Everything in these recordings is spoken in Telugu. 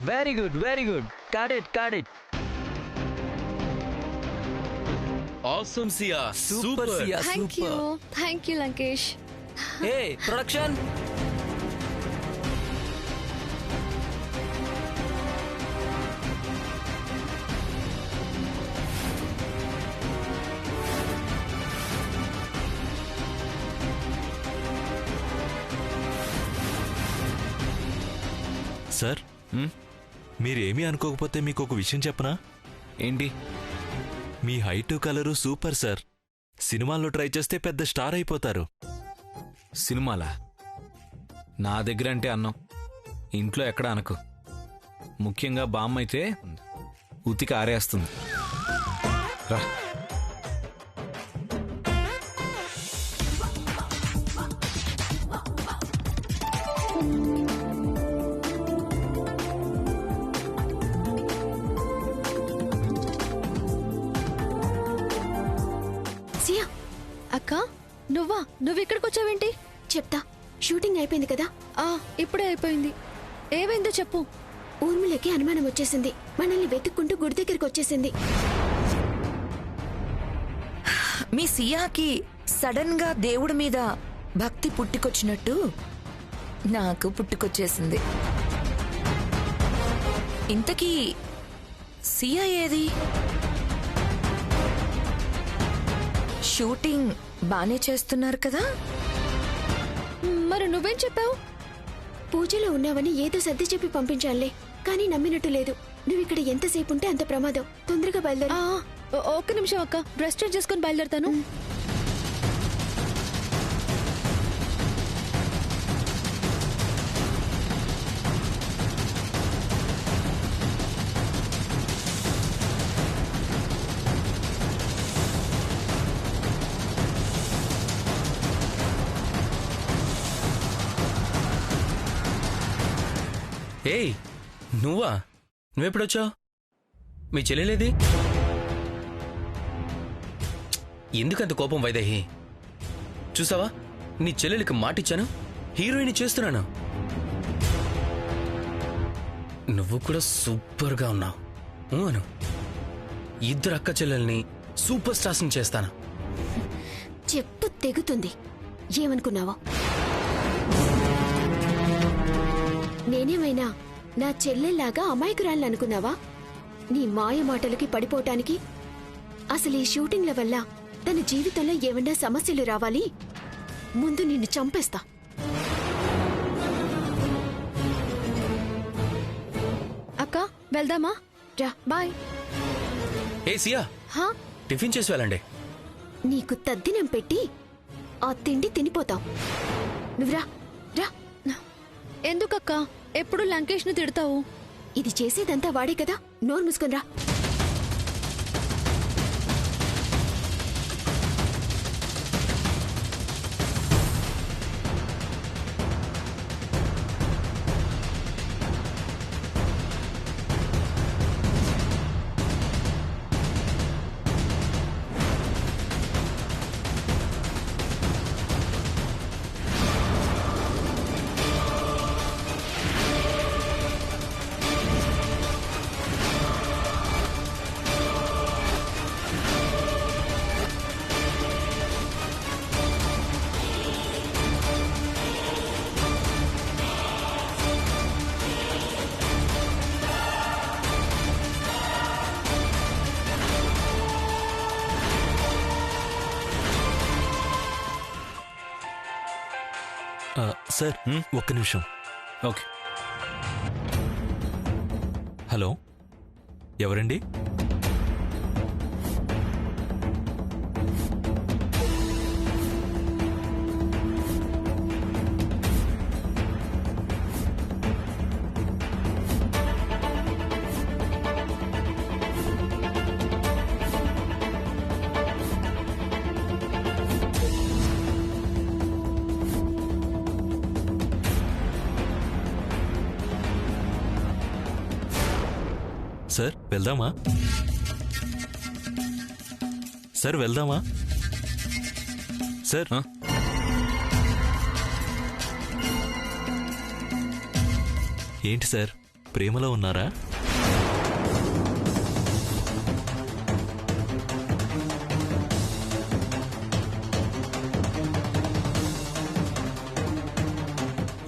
Very good, very good. Got it, got it. Awesome, Sia. Super, Sia. Thank you Lankesh. Hey, production. Sir, మీరేమీ అనుకోకపోతే మీకు ఒక విషయం చెప్పనా? ఏంటి? మీ హైటు కలరు సూపర్ సార్. సినిమాల్లో ట్రై చేస్తే పెద్ద స్టార్ అయిపోతారు. సినిమాలా? నా దగ్గర అంటే అన్నం, ఇంట్లో ఎక్కడ అనకు. ముఖ్యంగా బామ్మ అయితే ఉతికి ఆరేస్తుంది. రా. సియా, అక్క నువ్వెక్కడికి వచ్చావేంటి? చెప్తా. షూటింగ్ అయిపోయింది కదా? ఇప్పుడే అయిపోయింది. ఏమైందో చెప్పు. ఊర్మిళకి అనుమానం వచ్చేసింది. మనల్ని వెతుక్కుంటూ గుడి దగ్గరికి వచ్చేసింది. మీ సియాకి సడన్ గా దేవుడి మీద భక్తి పుట్టుకొచ్చినట్టు నాకు పుట్టుకొచ్చేసింది. ఇంతకీ సియా ఏది? షూటింగ్ బానే చేస్తున్నారు కదా? మరి నువ్వేం చెప్పావు? పూజలో ఉన్నావని ఏదో సర్ది చెప్పి పంపించాలే, కానీ నమ్మినట్టు లేదు. నువ్వు ఇక్కడ ఎంతసేపు ఉంటే అంత ప్రమాదం. తొందరగా బయలుదేరు. ఒక్క నిమిషం అక్క, డ్రెస్ చేంజ్ చేసుకుని బయలుదేరుతాను. ఏయ్, నువ్వెప్పుడొచ్చావు? మీ చెల్లెలేది? ఎందుకంత కోపం వైదేహి? చూసావా, నీ చెల్లెలికి మాటిచ్చాను, హీరోయిన్ చేస్తున్నాను. నువ్వు కూడా సూపర్గా ఉన్నావు అను. ఇద్దరు అక్క చెల్లెల్ని సూపర్ స్టార్స్ని చేస్తాను. చెప్పు తెగుతుంది. ఏమనుకున్నావా? నేనేమైనా నా చెల్లెల్లాగా అమాయకురాలని అనుకున్నావా? నీ మాయ మాటలకి పడిపోవటానికి. అసలు ఈ షూటింగ్ల వల్ల తన జీవితంలో ఏమన్నా సమస్యలు రావాలి, ముందు నిన్ను చంపేస్తా. అక్క వెళ్దామా? రా, బాయ్. ఏ సియా, టిఫిన్ చేసి వెళ్ళండి. నీకు తద్దినం పెట్టి ఆ తిండి తినిపోతాం. నువ్వురా రా. ఎందుకక్క ఎప్పుడు లంకేష్ ను తిడతావు? ఇది చేసేదంతా వాడే కదా, నోరు మూసుకుని రా. సార్, ఒక్క నిమిషం. ఓకే. హలో, ఎవరండి? సార్, వెళ్దామా? సార్, వెళ్దామా? సార్, ఏంటి సార్, ప్రేమలో ఉన్నారా?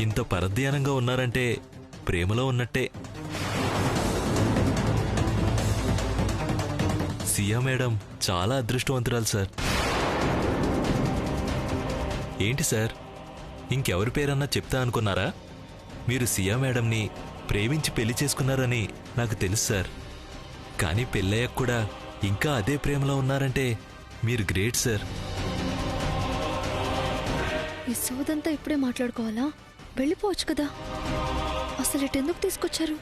ఇంత పరధ్యానంగా ఉన్నారంటే ప్రేమలో ఉన్నట్టే. సియా మేడం చాలా అదృష్టవంతురాలు సార్. ఏంటి సార్, ఇంకెవరి పేరన్నా చెప్తా అనుకున్నారా? మీరు సియా మేడంని ప్రేమించి పెళ్లి చేసుకున్నారని నాకు తెలుసు సార్. కానీ పెళ్ళయ్యాక కూడా ఇంకా అదే ప్రేమలో ఉన్నారంటే మీరు గ్రేట్ సార్. ఈ సోదంతా ఇప్పుడే మాట్లాడుకోవాలా? వెళ్ళిపోవచ్చు కదా. అసలు ఇటెందుకు తీసుకొచ్చారు?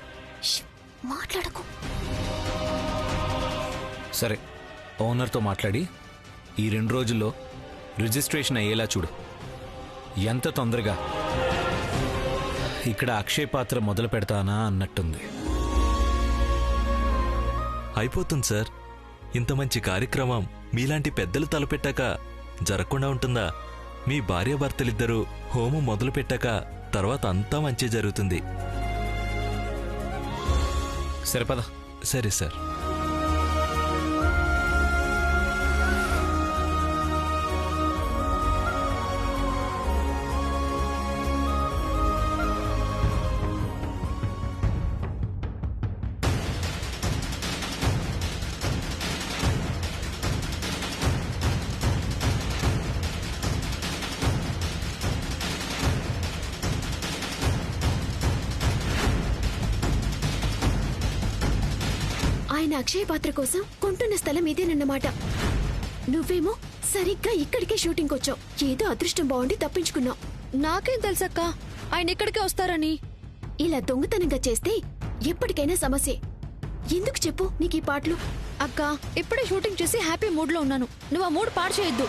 మాట్లాడకు. సరే, ఓనర్తో మాట్లాడి ఈ 2 రోజుల్లో రిజిస్ట్రేషన్ అయ్యేలా చూడు. ఎంత తొందరగా ఇక్కడ అక్షయ్ పాత్ర మొదలు పెడతానా అన్నట్టుంది. అయిపోతుంది సార్. ఇంత మంచి కార్యక్రమం మీలాంటి పెద్దలు తలపెట్టాక జరగకుండా ఉంటుందా? మీ భార్యాభర్తలిద్దరూ హోమం మొదలు పెట్టాక తర్వాత అంతా మంచి జరుగుతుంది. సరే పద. సరే సార్. ఆయన అక్షయ పాత్ర కోసం కొంటున్న స్థలం ఇదేనన్నమాట. నువ్వేమో సరిగ్గా ఇక్కడికే షూటింగ్ వచ్చావు. ఏదో అదృష్టం బాగుండి తప్పించుకున్నావు. నాకేం తెలుసక్క ఆయన ఇక్కడికే వస్తారని. ఇలా దొంగతనంగా చేస్తే ఎప్పటికైనా సమస్యే. ఎందుకు చెప్పు నీకు ఈ పాటలు? అక్క ఇప్పుడే షూటింగ్ చేసి హ్యాపీ మూడ్ లో ఉన్నాను. నువ్వు ఆ మూడ్ పాడు చేయొద్దు.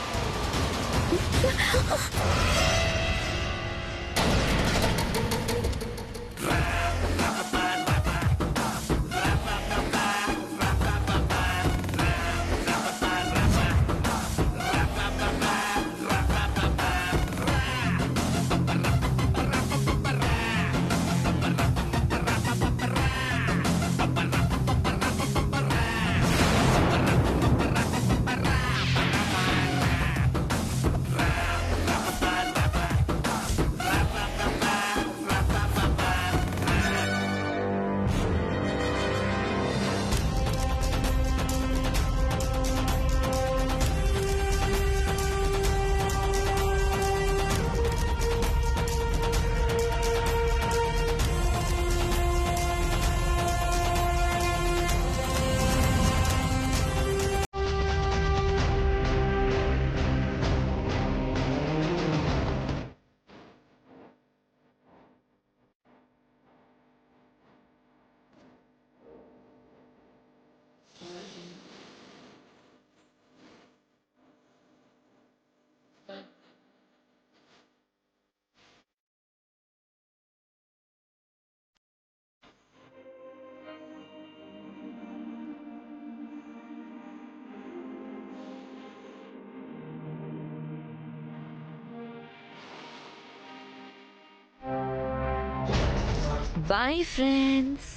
Bye friends.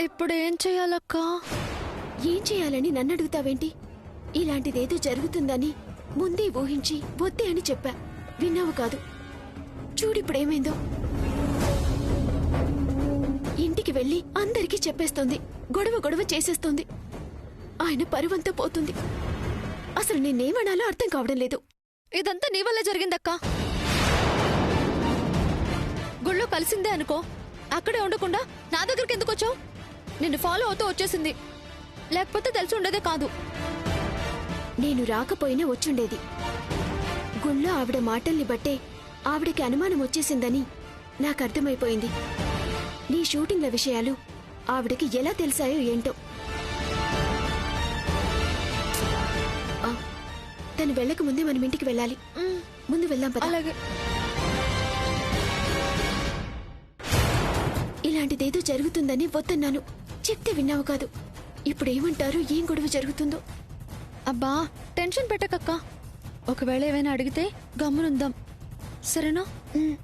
ఇప్పుడు ఏం చెయ్యాలక్క? ఏం చేయాలని నన్ను అడుగుతావేంటి? ఇలాంటిదేదో జరుగుతుందని ముందే ఊహించి వద్దే అని చెప్పా. విన్నావు కాదు. చూడిప్పుడేమైందో. ఇంటికి వెళ్ళి అందరికీ చెప్పేస్తోంది. గొడవ చేసేస్తోంది. ఆయన పరువంతా పోతుంది. అసలు నేనేమనాలో అర్థం కావడం లేదు. ఇదంతా నీ వల్ల జరిగిందక్కా. గుళ్ళో కలిసిందే అనుకో. అక్కడే ఉండకుండా నా దగ్గరికి ఎందుకు వచ్చావు? నిన్ను ఫాలో అవుతూ వచ్చేసింది. లేకపోతే తెలిసి ఉండేదే కాదు. నేను రాకపోయినా వచ్చుండేది. గుళ్ళో ఆవిడ మాటల్ని బట్టే ఆవిడకి అనుమానం వచ్చేసిందని నాకు అర్థమైపోయింది. నీ షూటింగ్ల విషయాలు ఆవిడకి ఎలా తెలిసాయో ఏంటో. తను వెళ్ళక ముందే మనం ఇంటికి వెళ్ళాలి. ముందు వెళ్దాం పద. అలాగే. ఇలాంటిదేదో జరుగుతుందని వద్దన్నాను. చెప్తే విన్నావు కాదు. ఇప్పుడు ఏమంటారు, ఏం గొడవ జరుగుతుందో. అబ్బా టెన్షన్ పెట్టకక్క. ఒకవేళ ఏమైనా అడిగితే గమ్మునుందాం, సరేనా?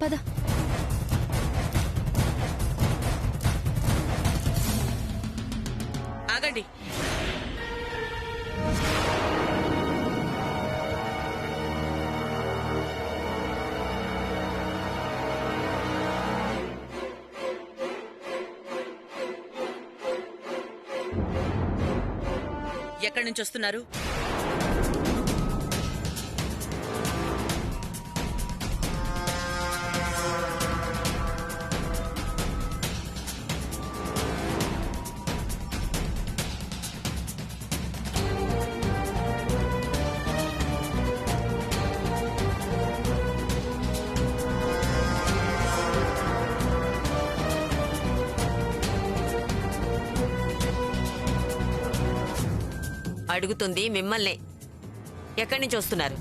పద. ఆగండి. ఎక్కడి నుంచి వస్తున్నారు? అడుగుతుంది మిమ్మల్నే. ఎక్కడి నుంచి వస్తున్నారు?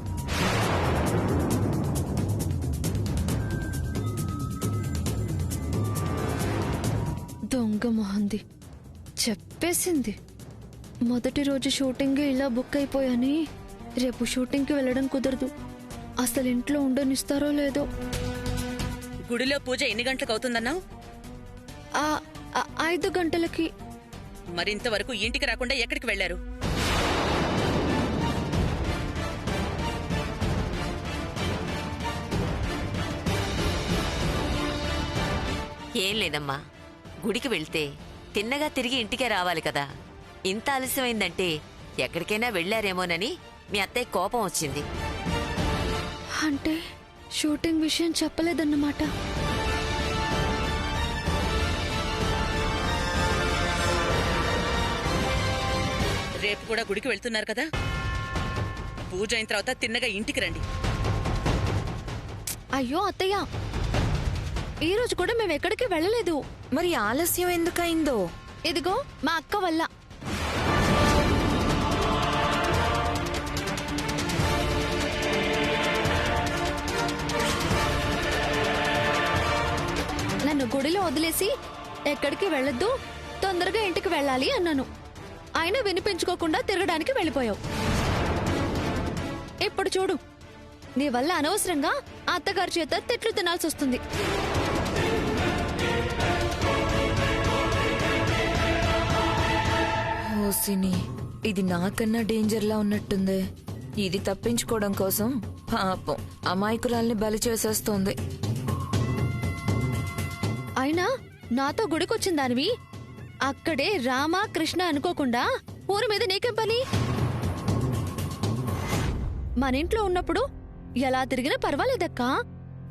దొంగ మొహంది చెప్పేసింది. మొదటి రోజు షూటింగ్ ఇలా బుక్ అయిపోయాని రేపు షూటింగ్కి వెళ్ళడం కుదరదు. అసలు ఇంట్లో ఉండనిస్తారో లేదో. గుడిలో పూజ ఎన్ని గంటలకు అవుతుందన్నావు? 5 గంటలకి. మరింతవరకు ఇంటికి రాకుండా ఎక్కడికి వెళ్లారు? ఏం లేదమ్మా, గుడికి వెళ్తే తిన్నగా తిరిగి ఇంటికే రావాలి కదా. ఇంత ఆలస్యమైందంటే ఎక్కడికైనా వెళ్లారేమోనని మీ అత్తయ్య కోపం వచ్చింది. అంటే షూటింగ్ విషయం చెప్పలేదన్నమాట. రేపు కూడా గుడికి వెళ్తున్నారు కదా, పూజ అయిన తర్వాత తిన్నగా ఇంటికి రండి. అయ్యో అత్తయ్య, ఈ రోజు కూడా మేము ఎక్కడికి వెళ్ళలేదు. మరి ఆలస్యం ఎందుకయిందో? ఇదిగో మా అక్క వల్ల. నన్ను గుడిలో వదిలేసి ఎక్కడికి వెళ్ళొద్దు, తొందరగా ఇంటికి వెళ్ళాలి అన్నాను. అయినా వినిపించుకోకుండా తిరగడానికి వెళ్ళిపోయావు. ఇప్పుడు చూడు, నీ వల్ల అనవసరంగా అత్తగారి చేత తిట్లు తినాల్సి వస్తుంది. ఓసిని, ఇది నాకన్నా డేంజర్లా ఉన్నట్టుంది. ఇది తప్పించుకోవడం కోసం పాపం అమాయకురాల్ని బలి చేసేస్తోంది. అయినా నాతో గుడికొచ్చిన దానివి అక్కడే రామ కృష్ణ అనుకోకుండా ఊరి మీద నీకేం పని? మన ఇంట్లో ఉన్నప్పుడు ఎలా తిరిగినా పర్వాలేదక్కా,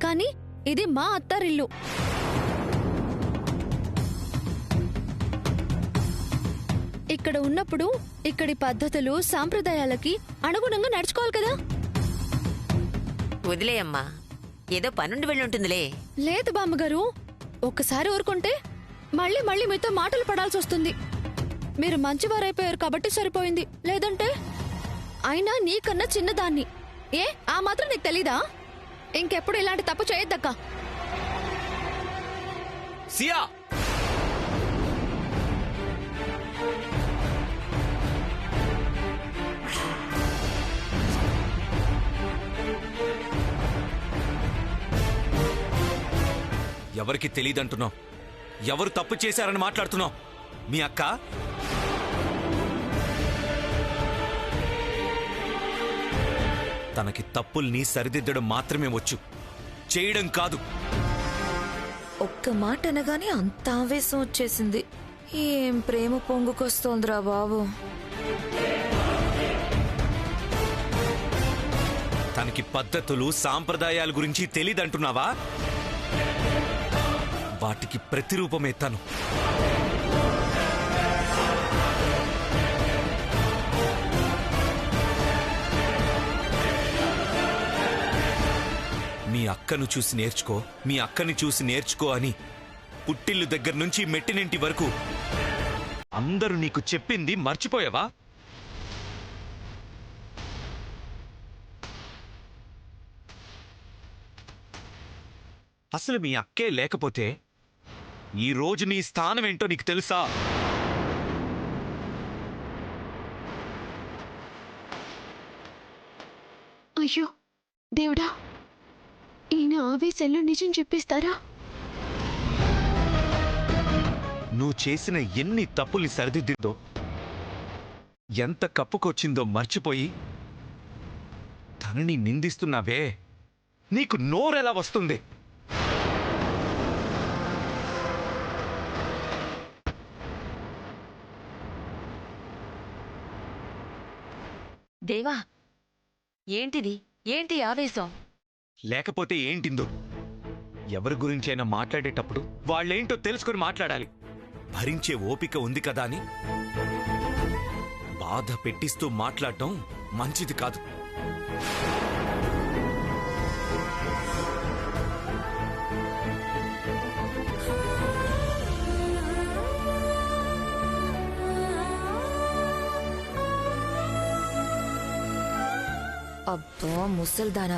కానీ ఇది మా అత్తారిల్లు. ఇక్కడ ఉన్నప్పుడు ఇక్కడి పద్ధతులు సాంప్రదాయాలకి అనుగుణంగా నడుచుకోవాలి కదా. వదిలేయమ్మా, ఏదో పనుండి వెళ్ళుంటుందిలే. లేదు బామ్మగారు, ఒక్కసారి ఊరుకుంటే మళ్ళీ మళ్ళీ మీతో మాటలు పడాల్సి వస్తుంది. మీరు మంచివారైపోయారు కాబట్టి సరిపోయింది, లేదంటే. అయినా నీకన్నా చిన్నదాన్ని. ఏ ఆ మాత్రం నీకు తెలీదా? ఇంకెప్పుడు ఇలాంటి తప్పు చేయొద్దక్కా. సియా, ఎవరికి తెలియదంటున్నావు? ఎవరు తప్పు చేశారని మాట్లాడుతున్నావు? మీ అక్క? తనకి తప్పుల్ని సరిదిద్దడం మాత్రమే వచ్చు, చేయడం కాదు. ఒక్క మాట అనగానే అంత ఆవేశం వచ్చేసింది. ఏం ప్రేమ పొంగుకొస్తోందిరా బాబు. తనకి పద్ధతులు సాంప్రదాయాల గురించి తెలీదంటున్నావా? వాటికి ప్రతిరూపమే తను. మీ అక్కను చూసి నేర్చుకో, మీ అక్కని చూసి నేర్చుకో అని పుట్టిల్లు దగ్గర నుంచి మెట్టినింటి వరకు అందరూ నీకు చెప్పింది మర్చిపోయావా? అసలు మీ అక్కే లేకపోతే ఈ రోజు నీ స్థానం ఏంటో నీకు తెలుసా? అయ్యో దేవుడా, ఈయన ఆవేశంలో నిజం చెప్పిస్తారా? నువ్వు చేసిన ఎన్ని తప్పుల్ని సరిదిద్దిందో, ఎంత కప్పుకొచ్చిందో మర్చిపోయి తనని నిందిస్తున్నావే, నీకు నోరెలా వస్తుంది? దేవా, ఏంటిది? ఏంటి ఆవేశం? లేకపోతే ఏంటిందో? ఎవరి గురించైనా మాట్లాడేటప్పుడు వాళ్ళేంటో తెలుసుకొని మాట్లాడాలి. భరించే ఓపిక ఉంది కదా అని బాధ పెట్టిస్తూ మాట్లాడటం మంచిది కాదు. అబ్బా ముసల్దానా,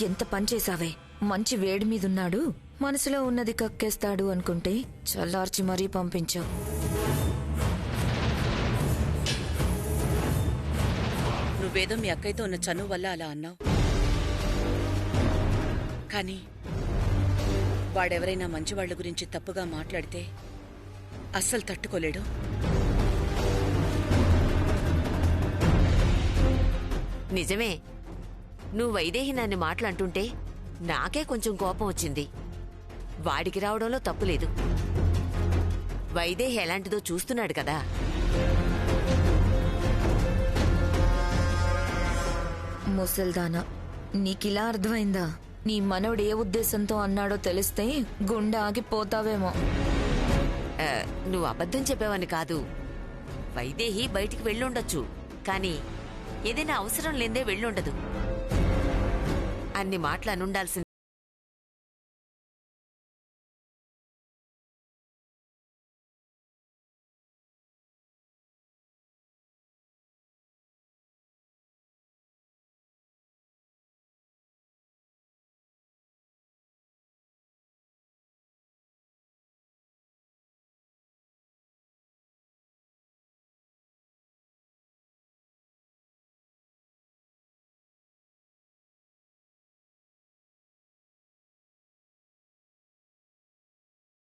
ఎంత పనిచేసావే! మంచి వేడి మీదున్నాడు, మనసులో ఉన్నది కక్కేస్తాడు అనుకుంటే చల్లార్చి మరీ పంపించావు. నువ్వేదో మీ అక్కయ్యతో ఉన్న చనువు వల్ల అలా అన్నావు. కానీ వాడెవరైనా మంచివాళ్ల గురించి తప్పుగా మాట్లాడితే అస్సలు తట్టుకోలేడు. నిజమే, నువ్వు వైదేహి నన్ను మాటలంటుంటే నాకే కొంచెం కోపం వచ్చింది. వాడికి రావడంలో తప్పులేదు. వైదేహి ఎలాంటిదో చూస్తున్నాడు కదా. ముసల్దానా, నీకిలా అర్థమైందా? నీ మనవడు ఏ ఉద్దేశంతో అన్నాడో తెలిస్తే గుండె ఆగిపోతావేమో. నువ్వు అబద్ధం చెప్పావని కాదు. వైదేహి బయటికి వెళ్ళుండొచ్చు, కానీ ఏదైనా అవసరం లేదే వెళ్ళుండదు. అన్ని మాటలు అనుండాల్సింది.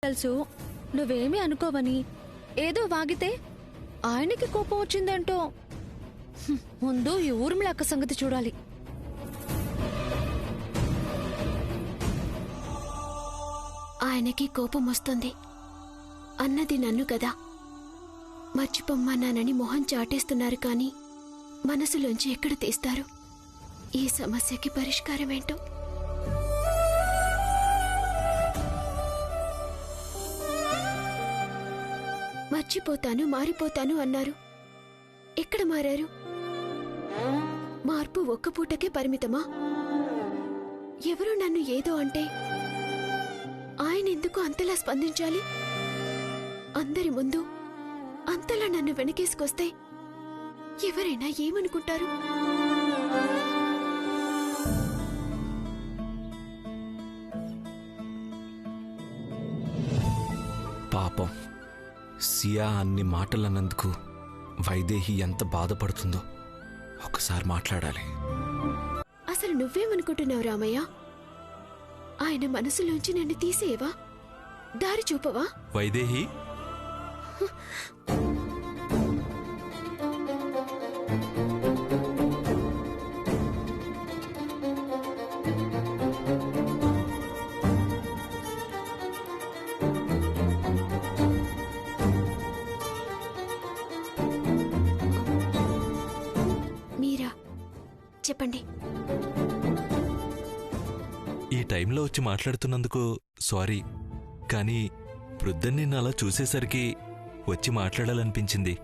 తెలుసు నువ్వేమీ అనుకోవని. ఏదో వాగితే ఆయనకి కోపం వచ్చిందంటో. ముందు ఈ ఊర్మిళ అక్క సంగతి చూడాలి. ఆయనకి కోపం వస్తుంది అన్నది నన్ను కదా. మర్చిపోమ్మన్నానని మొహం చాటేస్తున్నారు, కానీ మనసులోంచి ఎక్కడ తీస్తారు? ఈ సమస్యకి పరిష్కారం ఏంటో. మర్చిపోతాను, మారిపోతాను అన్నారు. ఎక్కడ మారారు? మార్పు ఒక్క పూటకే పరిమితమా? ఎవరో నన్ను ఏదో అంటే ఆయన ఎందుకు అంతలా స్పందించాలి? అందరి ముందు అంతలా నన్ను వెనకేసుకొస్తే ఎవరైనా ఏమనుకుంటారు? పాపం సియా అన్ని మాటలన్నందుకు వైదేహి ఎంత బాధపడుతుందో ఒకసారి మాట్లాడాలి. అసలు నువ్వేమనుకుంటున్నావు రామయ్య? ఆయన మనసులోంచి నన్ను తీసేవా? దారి చూపవా? వైదేహి, మీరా? చెప్పండి. ఈ టైంలో వచ్చి మాట్లాడుతున్నందుకు సారీ, కానీ ప్రొద్దున నిన్ను అలా చూసేసరికి వచ్చి మాట్లాడాలనిపించింది.